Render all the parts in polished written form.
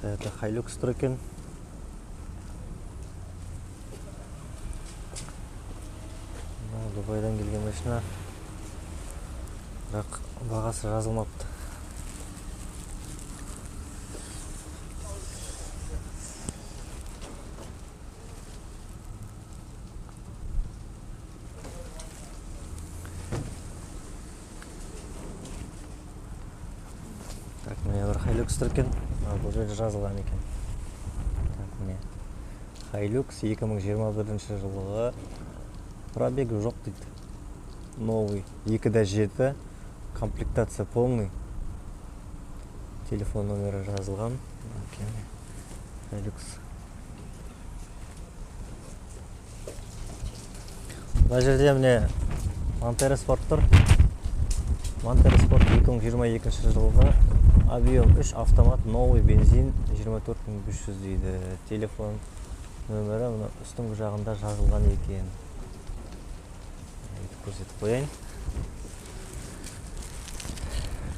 Это Hilux тұр екен. Дубайдан келген машина. Бірақ бағасы жазылмапты. Так, міне бір Hilux тұр екен. Бұл жерде жазылған екен. Так, міне Hilux 2021 жылғы. Пробег жоқ дейді. Новый. 2.7. Комплектация полный. Телефон номері жазылған. Hilux. Мына жерде міне Montero Sport тұр. Montero Sport 2022 жылғы. Объем 3 автомат, новый бензин 24500 дейді. Телефон нөмірі мұны үстіңгі жағында жазылған екен. Көрсетіп қояйын.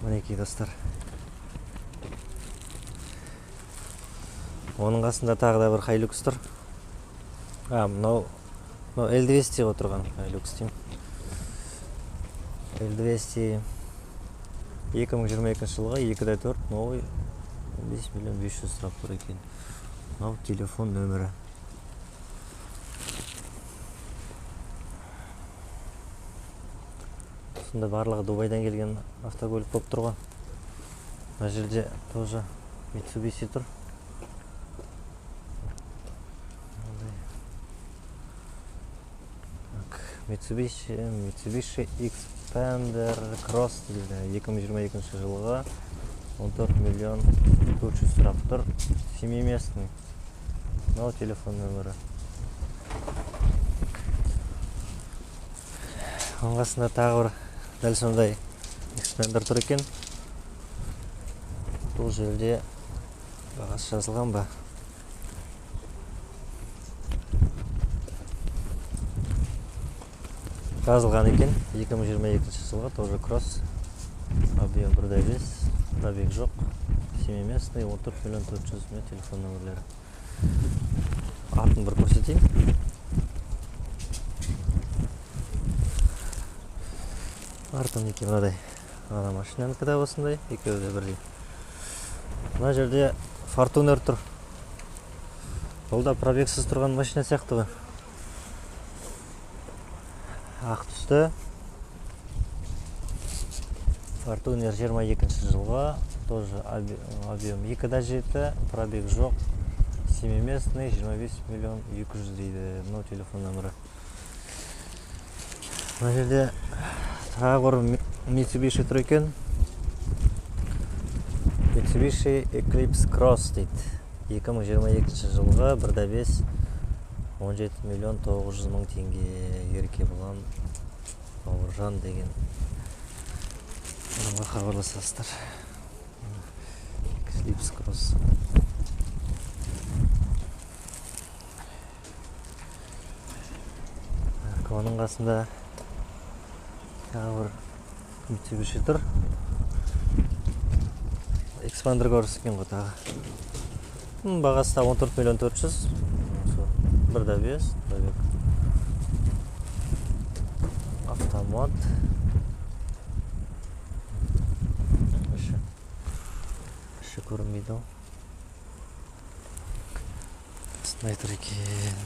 Мінекей достар. Оның қасында тағы да бір Hilux тұр. Мынау L200 отырған Hilux деймін. L200 2022 жылға 2.4 новый 5 миллион 500 сұрап тұр екен. Мынау телефон нөмірі. Сонда барлығы Дубайдан келген автокөлік болып тұр ғой. Мына жерде тоже Mitsubishi тұр. Mitsubishi Xpander Cross дейді. 2022 жылға 14 миллион 400 сұрап тұр. Семиместный. Мынау телефон нөмірі. Оның қасында тағы бір дәл сондай Xpander тұр екен. Бұл жерде бағасы жазылған ба? Жазылған екен. 2022 жылға тоже кросс. Объем 1.5. Пробег жоқ. Семиместный 14 миллион 400 мен телефон нөмірлері. Атын бір көрсетейін. Артын екен мынадай. Ана машинанікі де осындай, екеуі де бірдей. Мына жерде Fortuner тұр. Бұл да пробегсіз тұрған машина сияқты ғой. Ақ түсті. Fortuner 22 жылға. Тоже объем 2.7, пробег жоқ. Семиместный 25 миллион 200 дейді. Мынау телефон нөмірі. Мына жерде тағы бір Mitsubishi тұр екен. Mitsubishi Eclipse Cross дейді. 2022 жылға 1.5 17 миллион 900 мың теңге. Ерке болған Бауыржан деген адамға хабарласасыздар. Eclipse Cross. Оның қасында тағы бір Mitsubishi тұр. Xpander көрсеткен ғой тағы. Бағасы 14 миллион 400. 1.5 пробег. Автомат. Іші көрінбейді. Астында тұр екен.